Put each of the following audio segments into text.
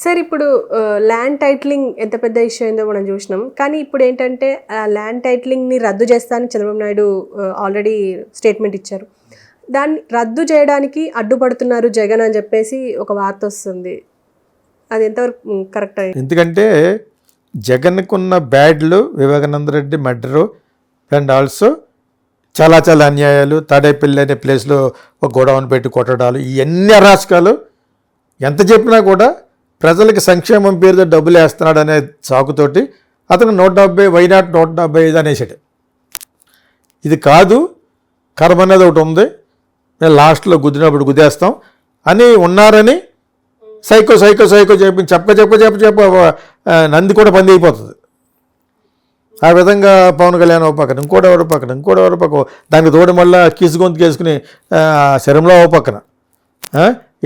Sir ఇప్పుడు land titling ఎంత పెద్ద ఇష్యూ అయిందో మనం చూసినాం. కానీ ఇప్పుడేంటంటే ల్యాండ్ టైటిలింగ్‌ని రద్దు చేస్తా అని చంద్రబాబు నాయుడు ఆల్రెడీ స్టేట్మెంట్ ఇచ్చారు. దాన్ని రద్దు చేయడానికి అడ్డుపడుతున్నారు జగన్ అని చెప్పేసి ఒక వార్తొస్తుంది. అది ఎంతవరకు కరెక్ట్? ఎందుకంటే జగన్కున్న బ్యాడ్లు Vivekananda Reddy murder and also చాలా చాలా అన్యాయాలు, తాడేపల్లి అనే ప్లేస్లో ఒక గోడౌన్ పెట్టి కొట్టడాలు, ఇవన్నీ అరాచకాలు ఎంత చెప్పినా కూడా ప్రజలకి సంక్షేమం పేరుతో డబ్బులు వేస్తున్నాడు అనే సాకుతోటి అతను 170 వైనాట్ 175 అనేసాడు. ఇది కాదు, కర్మ అనేది ఒకటి ఉంది, మేము లాస్ట్లో గుద్దినప్పుడు గుద్దేస్తాం అని ఉన్నారని సైకో సైకో సైకో చెప్ప నంది కూడా పంది అయిపోతుంది. ఆ విధంగా పవన్ కళ్యాణ్ ఒక పక్కన, ఇంకోటి ఎవరి పక్కన దానికి తోడు మళ్ళీ కీసు గొంతుకు వేసుకుని శరంలో ఓ పక్కన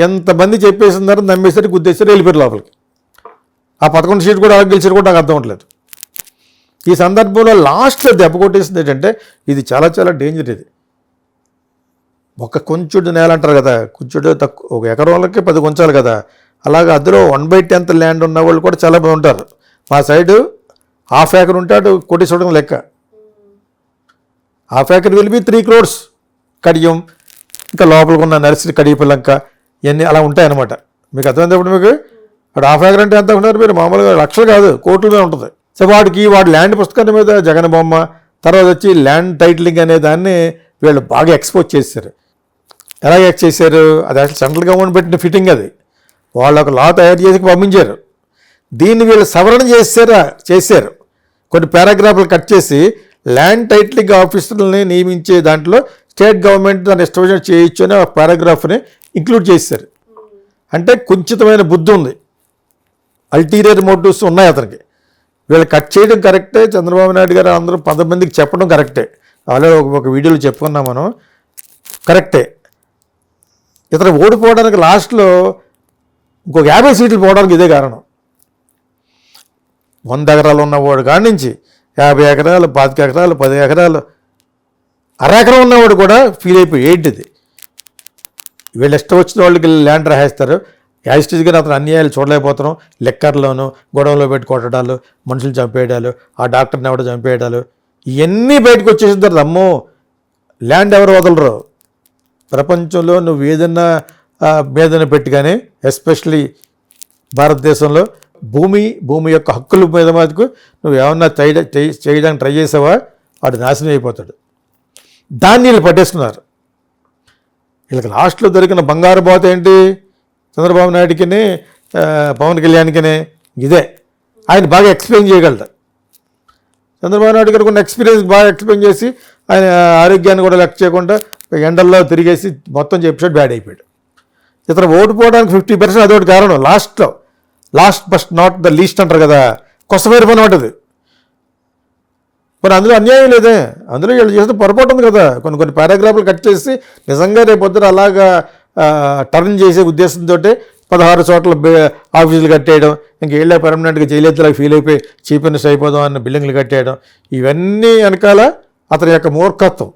ఎంతమంది చెప్పేసినారో నమ్మేసరికి గుద్దేసారు, వెళ్ళిపోయారు లోపలికి. ఆ 11 సీట్ కూడా గెలిచారు కూడా నాకు అర్థం అవ్వట్లేదు. ఈ సందర్భంలో లాస్ట్లో దెబ్బ కొట్టేసింది ఏంటంటే ఇది చాలా చాలా డేంజర్. ఇది ఒక కొంచెడు నేల అంటారు కదా, కొంచెడు తక్కువ, ఒక ఎకరం వాళ్ళకి 10 కొంచాలి కదా, అలాగే అందులో 1/10 ల్యాండ్ ఉన్న వాళ్ళు కూడా చాలా మంది ఉంటారు. మా సైడు ½ ఎకర్ ఉంటాడు కోటేశ్వరం లెక్క. ½ ఎకర్ వెళ్ళి 3 crores కడియం, ఇంకా లోపలికి ఉన్న నర్సరీ కడియపిల్లంక ఇవన్నీ అలా ఉంటాయన్నమాట. మీకు అర్థమైనప్పుడు మీకు అక్కడ ½ ఎకర్ అంటే ఎంత ఉన్నారు మీరు, మామూలుగా లక్షలు కాదు కోట్ల మీద ఉంటుంది. సో వాడి ల్యాండ్ పుస్తకాన్ని మీద జగన్ బొమ్మ, తర్వాత వచ్చి ల్యాండ్ టైటిలింగ్ అనే దాన్ని వీళ్ళు బాగా ఎక్స్పోజ్ చేశారు. ఎలాగ చేశారు, అది అసలు సెంట్రల్ గవర్నమెంట్ పెట్టిన ఫిట్టింగ్. అది వాళ్ళు ఒక లా తయారు చేసి పంపించారు. దీన్ని వీళ్ళు సవరణ చేశారు. కొన్ని పారాగ్రాఫ్లు కట్ చేసి ల్యాండ్ టైటిలింగ్ ఆఫీసర్లని నియమించే దాంట్లో స్టేట్ గవర్నమెంట్ దాన్ని ఎస్టాబ్లిష్ చేయొచ్చు అనే ఒక పారాగ్రాఫ్ని ఇంక్లూడ్ చేశారు. అంటే కుంచితమైన బుద్ధి ఉంది, అల్టీరియర్ మోటివ్స్ ఉన్నాయి అతనికి. వీళ్ళు కట్ చేయడం కరెక్టే, చంద్రబాబు నాయుడు గారు అందరూ 10 మందికి చెప్పడం కరెక్టే. ఆల్రెడీ ఒక వీడియోలో చెప్పుకున్నాం మనం, కరెక్టే. ఇతను ఓడిపోవడానికి లాస్ట్లో ఇంకొక 50 సీట్లు పోవడానికి ఇదే కారణం. 100 ఎకరాలు ఉన్నవాడు కాడి నుంచి 50 ఎకరాలు, 25 ఎకరాలు, 10 ఎకరాలు, అరెకరం ఉన్నవాడు కూడా ఫీల్ అయిపోయి ఏంటిది, వీళ్ళు ఇష్టం వచ్చిన వాళ్ళకి ల్యాండ్ రాసేస్తారు. యాజిస్టీస్గా అతను అన్యాయాలు చూడలేకపోతున్నాం. లెక్కర్లోను గొడవలో పెట్టి కొట్టడాలు, మనుషులు చంపేయడాలు, ఆ డాక్టర్ని ఎవడో చంపేయడాలు, ఇవన్నీ బయటకు వచ్చేసిన తర్వాత అమ్మో ల్యాండ్ ఎవరు వదలరు. ప్రపంచంలో నువ్వు ఏదన్నా మీదన పెట్టి కానీ, ఎస్పెషలీ భారతదేశంలో భూమి యొక్క హక్కుల మీద మటుకు నువ్వు ఏమన్నా చేయడానికి ట్రై చేసావా వాడు నాశనం అయిపోతాడు. దాన్ని వీళ్ళు పట్టేస్తున్నారు. వీళ్ళకి లాస్ట్లో దొరికిన బంగారు బాత ఏంటి, చంద్రబాబు నాయుడికి పవన్ కళ్యాణ్కి ఇదే. ఆయన బాగా ఎక్స్ప్లెయిన్ చేయగలరు. చంద్రబాబు నాయుడు గారికి ఉన్న ఎక్స్పీరియన్స్ బాగా ఎక్స్ప్లెయిన్ చేసి ఆయన ఆరోగ్యాన్ని కూడా లెక్క చేయకుండా ఎండల్లో తిరిగేసి మొత్తం చెప్పాడు, బ్యాడ్ అయిపోయాడు. ఇతను ఓడిపోవడానికి 50% అదొకటి కారణం. Last but not the least అంటారు కదా, కొసమేర పని ఉంటుంది. మరి అందులో అన్యాయం లేదే, అందులో వీళ్ళు చేస్తే పొరపాటు ఉంది కదా. కొన్ని పారాగ్రాఫ్లు కట్ చేసి నిజంగా రేపొద్దున అలాగా టర్న్ చేసే ఉద్దేశంతో 16 చోట్ల ఆఫీసులు కట్టేయడం, ఇంక వీళ్ళే పర్మనెంట్గా జైలెత్తులాగా ఫీల్ అయిపోయి చీఫ్ మినిస్టర్ అయిపోదాం అన్న బిల్డింగ్లు కట్టేయడం, ఇవన్నీ వెనకాల అతని యొక్క మూర్ఖత్వం,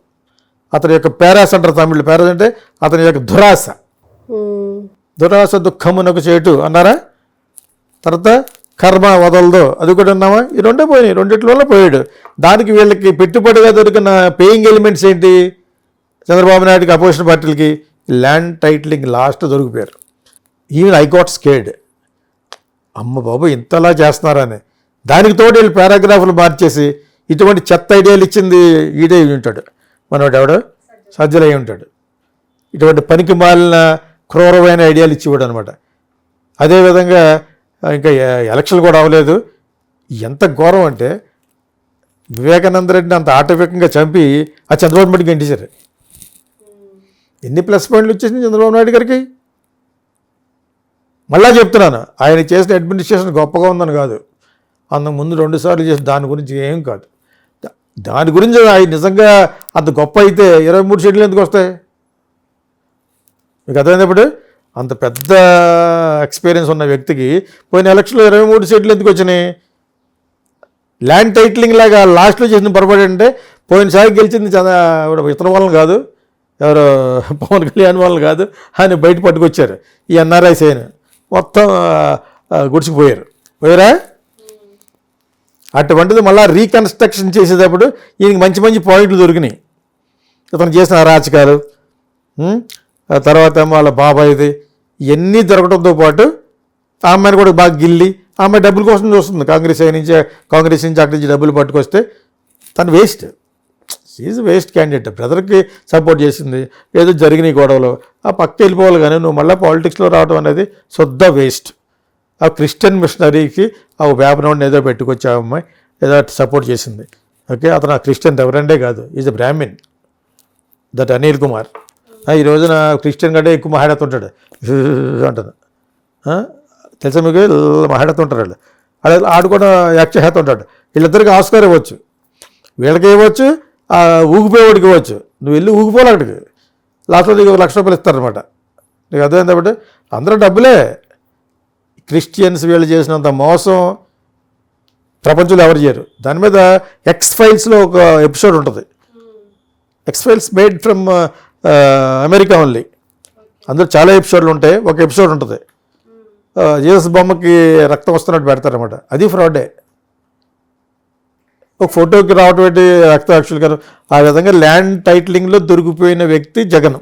అతని యొక్క పేరాస అంటారు తమిళ్. పేరాస అంటే అతని యొక్క దురాశ దుఃఖమునకు చేటు అన్నారా. తర్వాత కర్మ వదలదో అది కూడా అన్నామా. ఈ రెండే పోయినాయి, రెండిట్లలో పోయాడు. దానికి వీళ్ళకి పెట్టుబడిగా దొరికిన పేయింగ్ ఎలిమెంట్స్ ఏంటి, చంద్రబాబు నాయుడుకి అపోజిషన్ పార్టీలకి ల్యాండ్ టైటిలింగ్ లాస్ట్ దొరికిపోయారు. ఈవెన్ ఐ గాట్ స్కేర్డ్, అమ్మ బాబు ఇంతలా చేస్తున్నారని. దానికి తోడు వీళ్ళు పారాగ్రాఫ్లు మార్చేసి ఇటువంటి చెత్త ఐడియాలు ఇచ్చింది ఈడే ఉంటాడు, మనోడు ఎవడో సజ్జలయ్యి ఉంటాడు. ఇటువంటి పనికి మాలిన క్రూరమైన ఐడియాలు ఇచ్చివాడు అనమాట. అదేవిధంగా ఇంకా ఎలక్షన్లు కూడా అవ్వలేదు. ఎంత ఘోరం అంటే వివేకానంద రెడ్డిని అంత ఆటవికంగా చంపి ఆ చంద్రబాబు నాయుడికి గంటేశారు. ఎన్ని ప్లస్ పాయింట్లు వచ్చేసింది చంద్రబాబు నాయుడు గారికి. మళ్ళా చెప్తున్నాను, ఆయన చేసిన అడ్మినిస్ట్రేషన్ గొప్పగా ఉందని కాదు, అంతకు ముందు 2 సార్లు చేసిన దాని గురించి ఏం కాదు. దాని గురించి ఆయన నిజంగా అంత గొప్ప అయితే 23 సీట్లు ఎందుకు వస్తాయి మీకు అర్థమైనప్పుడు? అంత పెద్ద ఎక్స్పీరియన్స్ ఉన్న వ్యక్తికి పోయిన ఎలక్షన్లో 23 సీట్లు ఎందుకు వచ్చినాయి? ల్యాండ్ టైటిలింగ్ లాగా లాస్ట్లో చేసిన పొరపాటు అంటే పోయినసారి గెలిచింది ఇతర వాళ్ళని కాదు, ఎవరు పవన్ కళ్యాణ్ వాళ్ళు కాదు, ఆయన బయట పట్టుకొచ్చారు ఈ ఎన్ఆర్ఐస్ అయిన మొత్తం గుడిచిపోయారు. పోయారా? అటువంటిది మళ్ళీ రీకన్స్ట్రక్షన్ చేసేటప్పుడు ఈయనకి మంచి మంచి పాయింట్లు దొరికినాయి. అతను చేసిన అరాచకాలు, ఆ తర్వాత వాళ్ళ బాబాయిది ఇవన్నీ దొరకడంతో పాటు ఆ అమ్మాయిని కూడా బాగా గిల్లి ఆ అమ్మాయి డబ్బుల కోసం చూస్తుంది. కాంగ్రెస్ నుంచి అక్కడి నుంచి డబ్బులు పట్టుకొస్తే తను వేస్ట్. Is waste candidate. బ్రదర్కి సపోర్ట్ చేసింది, ఏదో జరిగినాయి గొడవలు, ఆ పక్క వెళ్ళిపోవాలి. కానీ నువ్వు మళ్ళీ పాలిటిక్స్లో రావడం అనేది శుద్ధ వేస్ట్. ఆ క్రిస్టియన్ మిషనరీకి ఆ వేపనోడిని ఏదో పెట్టుకొచ్చి ఆ అమ్మాయి ఏదో సపోర్ట్ చేసింది. ఓకే, అతను ఆ క్రిస్టియన్ రెవరెండే కాదు, is a Brahmin, that Anil Kumar. ఈ రోజున క్రిస్టియన్ కంటే ఎక్కువ మాట్లాడుతుంటాడు అంటాను. తెలుసా మీకు? మాట్లాడుతుంటారు వాళ్ళు. ఆడు కూడా యాక్ట్ చేస్తుంటాడు. వీళ్ళిద్దరికి ఆస్కార్ ఇవ్వచ్చు, వీళ్ళకి ఇవ్వచ్చు, ఊగిపోయేవాడికి ఇవ్వచ్చు. నువ్వు వెళ్ళి ఊగిపోవాలి అక్కడికి. లాస్ట్లో నీకు ₹1,00,000 ఇస్తారనమాట. నీకు అర్థమైంది కాబట్టి అందరూ డబ్బులే. క్రిస్టియన్స్ వీళ్ళు చేసినంత మోసం ప్రపంచంలో ఎవరు చేయరు. దాని మీద ఎక్స్ ఫైల్స్లో ఒక ఎపిసోడ్ ఉంటుంది. X files made from America only. అందులో చాలా ఎపిసోడ్లు ఉంటాయి. ఒక ఎపిసోడ్ ఉంటుంది, జీసస్ బొమ్మకి రక్తం వస్తున్నట్టు పెడతారనమాట. అది ఫ్రాడే. ఒక ఫోటోకి రావటం ఏంటి రక్తం యాక్చువల్గా. ఆ విధంగా ల్యాండ్ టైటిలింగ్లో దొరికిపోయిన వ్యక్తి జగన్.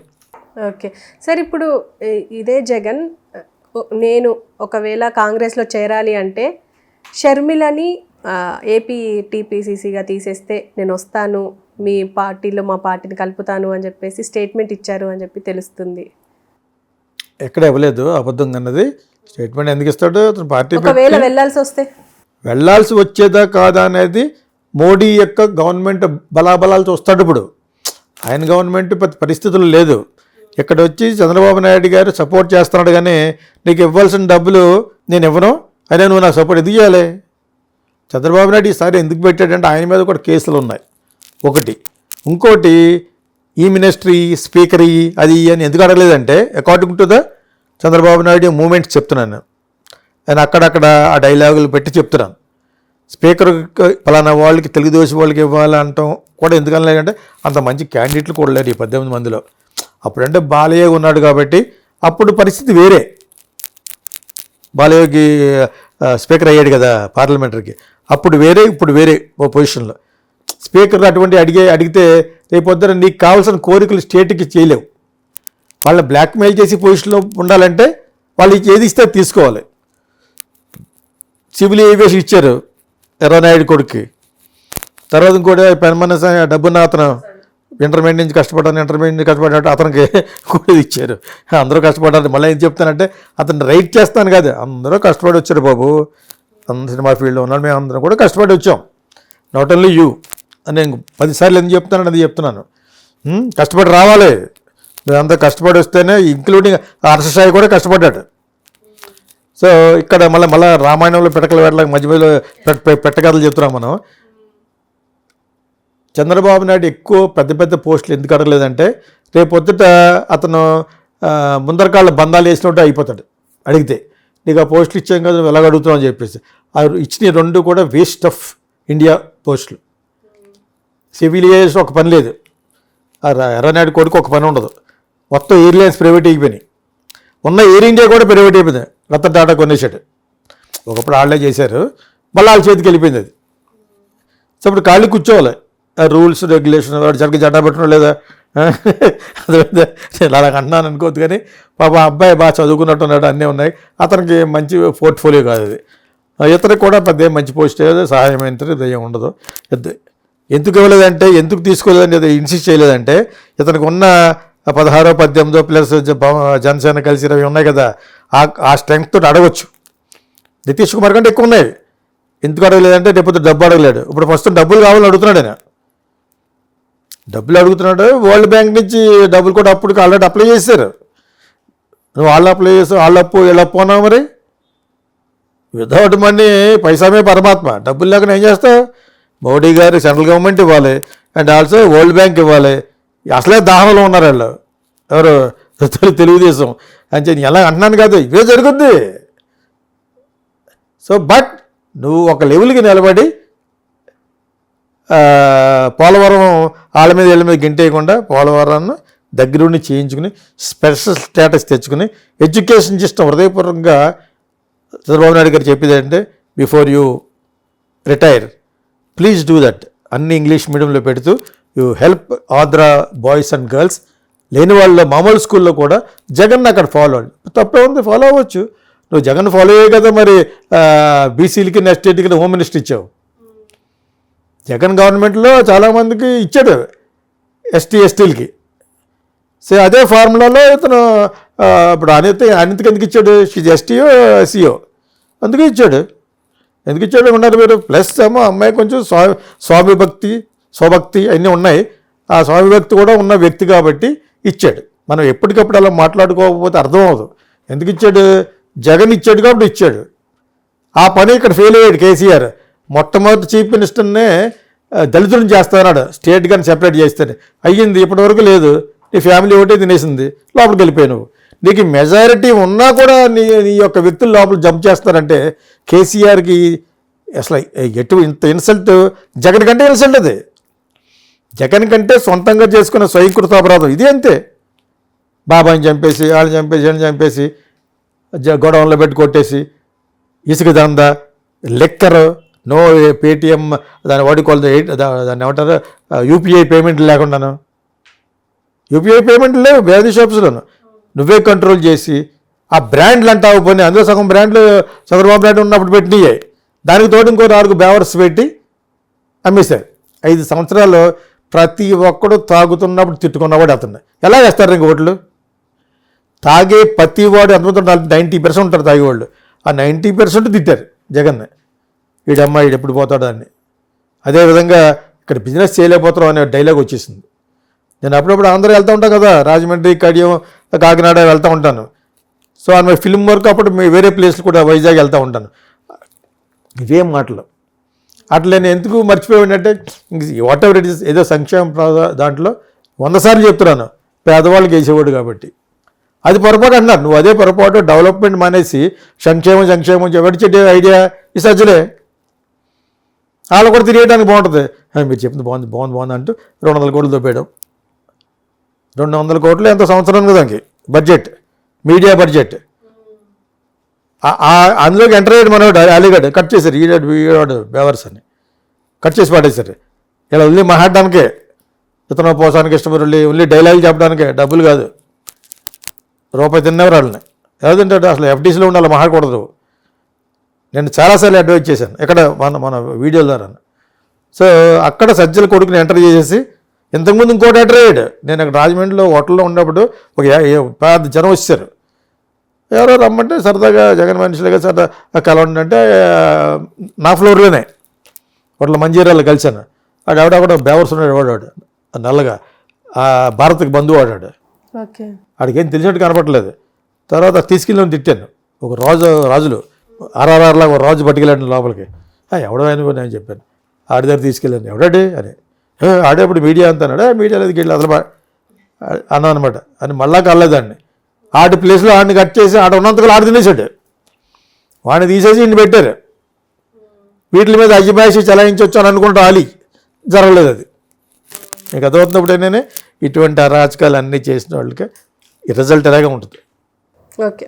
ఓకే సార్, ఇప్పుడు ఇదే జగన్ నేను ఒకవేళ కాంగ్రెస్లో చేరాలి అంటే షర్మిలని ఏపీ టీపీసీసీగా తీసేస్తే నేను వస్తాను, మీ పార్టీలో మా పార్టీని కలుపుతాను అని చెప్పేసి స్టేట్మెంట్ ఇచ్చారు అని చెప్పి తెలుస్తుంది. ఎక్కడ ఇవ్వలేదు, అబద్ధం అన్నది. స్టేట్మెంట్ ఎందుకు ఇస్తాడు? అతను పార్టీ ఒకవేళ వెళ్ళాల్సి వచ్చేదా కాదా అనేది మోడీ యొక్క గవర్నమెంట్ బలాబలాలు చూస్తాడు. ఇప్పుడు ఆయన గవర్నమెంట్ పరిస్థితులు లేదు. ఇక్కడ వచ్చి చంద్రబాబు నాయుడు గారు సపోర్ట్ చేస్తున్నాడు, కానీ నీకు ఇవ్వాల్సిన డబ్బులు నేను ఇవ్వను, అయినా నువ్వు నాకు సపోర్ట్ ఎందుకు చేయాలి? చంద్రబాబు నాయుడు ఈసారి ఎందుకు పెట్టాడంటే ఆయన మీద కూడా కేసులు ఉన్నాయి ఒకటి. ఇంకోటి ఈ మినిస్ట్రీ స్పీకర్ అది అని ఎందుకు అడగలేదంటే according to the Chandrababu Naidu moments చెప్తున్నాను. నేను అక్కడక్కడ ఆ డైలాగులు పెట్టి చెప్తున్నాను. స్పీకర్ పలానా వాళ్ళకి తెలుగుదేశం వాళ్ళకి ఇవ్వాలంటాం కూడా ఎందుకు అనలేదంటే అంత మంచి క్యాండిడేట్లు కూడా లేరు ఈ 18 మందిలో. అప్పుడంటే బాలయ్య ఉన్నాడు కాబట్టి అప్పుడు పరిస్థితి వేరే. బాలయ్యకి స్పీకర్ అయ్యాడు కదా పార్లమెంటరీకి, అప్పుడు వేరే ఇప్పుడు వేరే ఓ పొజిషన్లో. స్పీకర్ అటువంటి అడిగితే రేపొద్దున నీకు కావాల్సిన కోరికలు స్టేట్కి చేయలేవు. వాళ్ళని బ్లాక్మెయిల్ చేసి పొజిషన్లో ఉండాలంటే వాళ్ళు ఏది ఇస్తే తీసుకోవాలి. సివిల్ ఏవియేషన్ ఇచ్చారు ఎర్రనాయుడు కొడుక్కి. తర్వాత ఇంకోటి పెన్మన డబ్బున్న అతను ఇంటర్మీడియట్ నుంచి కష్టపడ్డాడు, అతనికి కూడా ఇచ్చారు. అందరూ కష్టపడ్డారు. మళ్ళీ ఏం చెప్తానంటే అతను రైట్ చేస్తాను కాదు, అందరూ కష్టపడి వచ్చారు బాబు. అందరూ సినిమా ఫీల్డ్లో ఉన్నాడు, మేము అందరం కూడా కష్టపడి వచ్చాం. నాట్ ఓన్లీ యూ అని నేను 10 సార్లు ఎందుకు చెప్తున్నాను అది చెప్తున్నాను. కష్టపడి రావాలి, మేమంతా కష్టపడి వస్తేనే, ఇంక్లూడింగ్ హర్షసాయి కూడా కష్టపడ్డాడు. సో ఇక్కడ మళ్ళీ రామాయణంలో పిటకల వేటలకు మధ్యలో పెట్టకథలు చెప్తున్నాం మనం. చంద్రబాబు నాయుడు ఎక్కువ పెద్ద పెద్ద పోస్టులు ఎందుకు అడగలేదంటే రేపు పొద్దుట అతను ముందరకాళ్ళ బంధాలు వేసినట్టు అయిపోతాడు. అడిగితే నీకు ఆ పోస్టులు ఇచ్చాం కదా నువ్వు ఎలాగ అడుగుతున్నావు అని చెప్పేసి. ఆ ఇచ్చిన 2 కూడా వేస్ట్ ఆఫ్ ఇండియా పోస్టులు. సివిల్ ఏవియేషన్ ఒక పని లేదు, ఎర్రనాయుడు కొడుకు ఒక పని ఉండదు. మొత్తం ఎయిర్లైన్స్ ప్రైవేట్ అయిపోయినాయి. ఉన్న ఎయిర్ ఇండియా కూడా ప్రైవేట్ అయిపోయింది. రతన్ టాటా కొనేసాడు. ఒకప్పుడు వాళ్ళే చేశారు, మళ్ళీ వాళ్ళ చేతికి వెళ్ళిపోయింది అది. సో ఇప్పుడు ఖాళీ కూర్చోవాలి. రూల్స్ రెగ్యులేషన్ వాడు జరిగి జెండా పెట్టడం లేదా నేను అలా అంటున్నాను అనుకోవద్దు. కానీ పాప అబ్బాయి బాగా చదువుకున్నట్టున్నాడు, అన్నీ ఉన్నాయి. అతనికి మంచి పోర్ట్ఫోలియో కాదు అది. ఇతనికి కూడా పెద్ద మంచి పోస్ట్ సహాయం అయితే దయ్యం ఉండదు. ఎందుకు ఇవ్వలేదంటే, ఎందుకు తీసుకోలేదంటే, ఇన్సిస్ట్ చేయలేదంటే ఇతనికి ఉన్న 16, 18 ప్లస్ జనసేన కలిసి 20 ఉన్నాయి కదా, ఆ స్ట్రెంగ్త్ తోటి అడగవచ్చు. నితీష్ కుమార్ కంటే ఎక్కువ ఉన్నాయి. ఎందుకు అడగలేదంటే రేపు డబ్బు అడగలేడు. ఇప్పుడు ఫస్ట్ డబ్బులు కావాలని అడుగుతున్నాడు ఆయన. డబ్బులు అడుగుతున్నాడు. వరల్డ్ బ్యాంక్ నుంచి డబ్బులు కూడా అప్పుడు ఆల్రెడీ అప్లై చేశారు. నువ్వు వాళ్ళు అప్లై చేస్తావు, వాళ్ళు అప్పు వీళ్ళు అప్పు అన్నావు. మరి వితౌట్ మనీ పైసామే పరమాత్మ. డబ్బులు లేకుండా ఏం చేస్తావు? మోడీ గారు సెంట్రల్ గవర్నమెంట్ ఇవ్వాలి, అండ్ ఆల్సో వరల్డ్ బ్యాంక్ ఇవ్వాలి. అసలే దాహంలో ఉన్నారు వాళ్ళు, ఎవరు తెలుగుదేశం అని చెప్పి ఎలా అంటున్నాను కాదు, ఇవే జరుగుద్ది. సో బట్ నువ్వు ఒక లెవెల్కి నిలబడి పోలవరం వాళ్ళ మీద వీళ్ళ మీద గింటేయకుండా పోలవరాన్ని దగ్గరుండి చేయించుకుని స్పెషల్ స్టేటస్ తెచ్చుకుని ఎడ్యుకేషన్ సిస్టమ్ హృదయపూర్వకంగా చంద్రబాబు నాయుడు గారు చెప్పేది అంటే before you retire please do that అన్ని ఇంగ్లీష్ మీడియంలో పెడుతూ you help Andhra boys and girls లేని వాళ్ళ మామూలు స్కూల్లో కూడా జగన్ అక్కడ ఫాలో అవ్వండి. తప్పే ఉంది, ఫాలో అవ్వచ్చు. నువ్వు జగన్ ఫాలో అయ్యే కదా మరి బీసీలకి ఎస్టీలకి హోమ్ మినిస్టర్ ఇచ్చావు. జగన్ గవర్నమెంట్లో చాలామందికి ఇచ్చాడు ఎస్టీలకి. సో అదే ఫార్ములాలో ఇతను ఇప్పుడు అనితకి ఎందుకు ఇచ్చాడు? ఎస్టీయో ఎస్సీయో అందుకే ఇచ్చాడు. ఎందుకు ఇచ్చాడు ఉన్నారు మీరు. ప్లస్ ఏమో అమ్మాయి కొంచెం స్వభక్తి అన్నీ ఉన్నాయి. ఆ స్వామి భక్తి కూడా ఉన్న వ్యక్తి కాబట్టి ఇచ్చాడు. మనం ఎప్పటికప్పుడు అలా మాట్లాడుకోకపోతే అర్థం అవ్వదు. ఎందుకు ఇచ్చాడు? జగన్ ఇచ్చాడు కాబట్టి ఇచ్చాడు. ఆ పని ఇక్కడ ఫెయిల్ అయ్యాడు కేసీఆర్. మొట్టమొదటి చీఫ్ మినిస్టర్నే దళితులను చేస్తాడు, స్టేట్ కానీ సెపరేట్ చేస్తాడు. అయ్యింది, ఇప్పటివరకు లేదు. నీ ఫ్యామిలీ ఒకటే తినేసింది, లోపలికి వెళ్ళిపోయావు. నువ్వు నీకు మెజారిటీ ఉన్నా కూడా నీ యొక్క వ్యక్తులు లోపల జంప్ చేస్తారంటే కేసీఆర్కి అసలు ఇంత ఇన్సల్ట్ జగన్ కంటే ఇన్సల్ట్ అది. జగన్ కంటే సొంతంగా చేసుకున్న స్వయంకృతాపరాధం ఇది. అంతే, బాబాయిని చంపేసి వాళ్ళని చంపేసి వీళ్ళని చంపేసి గొడవల్లో పెట్టి కొట్టేసి ఇసుక దందా లెక్కరు నో పేటిఎం దాన్ని వాడుకోవాలి దాన్ని ఏమంటారు యూపీఐ పేమెంట్లు లేకుండాను. యూపీఐ పేమెంట్లు లేవు వేరే షాప్స్లోను. నువ్వే కంట్రోల్ చేసి ఆ బ్రాండ్లు అంటావు పోనీ అందులో సగం బ్రాండ్లు చంద్రబాబు నాయుడు ఉన్నప్పుడు పెట్టినాయి. దానికి తోడు ఇంకో 4 బేవర్స్ పెట్టి అమ్మేశారు. 5 సంవత్సరాలు ప్రతి ఒక్కడు తాగుతున్నప్పుడు తిట్టుకున్నవాడు అతను. ఎలా వేస్తారు ఇంక ఓట్లు? తాగే ప్రతి వాడు ఎంతమంది 90% ఉంటారు తాగేవాళ్ళు. ఆ 90% తిట్టారు జగన్. వీడమ్మ వీడు ఎప్పుడు పోతాడు అని. అదేవిధంగా ఇక్కడ బిజినెస్ చేయలేకపోతాం అనే డైలాగ్ వచ్చేసింది. నేను అప్పుడప్పుడు ఆంధ్ర వెళ్తూ ఉంటాను కదా, రాజమండ్రి, కడియం, కాకినాడ వెళ్తూ ఉంటాను. సో ఆమె ఫిల్మ్ వర్క్ అప్పుడు వేరే ప్లేస్లు కూడా వైజాగ్ వెళ్తూ ఉంటాను. ఇవేం మాటలు అట్లా నేను ఎందుకు మర్చిపోయానంటే వాట్ ఎవర్ ఇట్ ఇస్ ఏదో సంక్షేమ దాంట్లో 100 సార్లు చెప్తున్నాను పేదవాళ్ళకి వేసేవాడు కాబట్టి. అది పొరపాటు అన్నారు. నువ్వు అదే పొరపాటు డెవలప్మెంట్ మానేసి సంక్షేమం ఎవరి ఐడియా ఈ సజ్జలే వాళ్ళు కూడా తిరిగేయడానికి బాగుంటుంది. మీరు చెప్పింది బాగుంది అంటూ 200 కోట్లు దొబ్బేయడం. 200 కోట్లు ఎంత సంవత్సరం దానికి బడ్జెట్, మీడియా బడ్జెట్. అందులోకి ఎంటర్ అయ్యాడు మనోడు అలీగఢ్. కట్ చేశారు ఈడాడు బేవర్స్ అని కట్ చేసి పడేశారు. ఇలా ఉల్లి మాట్లాడడానికే ఇతను పోసానికి ఇష్టపడి ఉల్లి డైలాగ్ చెప్పడానికే, డబ్బులు కాదు. రూపాయి తిన్నవారు వాళ్ళని ఎలా తింటాడు? అసలు ఎఫ్డీసీలో ఉండాలి, మాట్లాడకూడదు. నేను చాలాసార్లు అడ్వైజ్ చేశాను ఇక్కడ మన వీడియోల ద్వారా. సో అక్కడ సజ్జల కొడుకుని ఎంటర్ చేసేసి ఇంతకుముందు ఇంకోటి ఎంటర్ అయ్యాడు. నేను అక్కడ రాజమండ్రిలో హోటల్లో ఉన్నప్పుడు ఒక పెద్ద జనం వచ్చారు. ఎవరో రమ్మంటే సరదాగా జగన్ మనుషులుగా సరదా కలవండి అంటే నా ఫ్లోర్లోనే హోటల్ మంజీరాలు కలిశాను. ఆవిడ బేవర్స్ ఉన్నాడు వాడాడు నల్లగా, భారత్కి బంధువు వాడాడు. ఆడికేం తెలిసినట్టు కనపడలేదు. తర్వాత తీసుకెళ్ళి తిట్టాను. ఒక రాజులు ఆర్ఆర్ఆర్ లాగా ఒక రాజు పట్టుకెళ్ళాను లోపలికి. ఎవడో అని నేను చెప్పాను. ఆడి దగ్గర తీసుకెళ్ళాను. ఎవడాడి అని ఆడేప్పుడు మీడియా అంతన్నాడు. మీడియాలో వెళ్ళి అసలు అన్నా అనమాట అని మళ్ళా కలలేదాన్ని. ఆడి ప్లేస్లో ఆడిని కట్ చేసి ఆడ ఉన్నంతకాలం ఆడు తినేసాడు. వాడిని తీసేసి ఇన్ని పెట్టారు. వీటి మీద అజమాయిషి చలాయించవచ్చు అని అనుకుంటా ఆలి జరగలేదు. అది మీకు అర్థమవుతున్నప్పుడు ఏంటనే ఇటువంటి అరాచకాలు అన్నీ చేసిన వాళ్ళకి ఈ రిజల్ట్ ఎలాగే ఉంటుంది. ఓకే.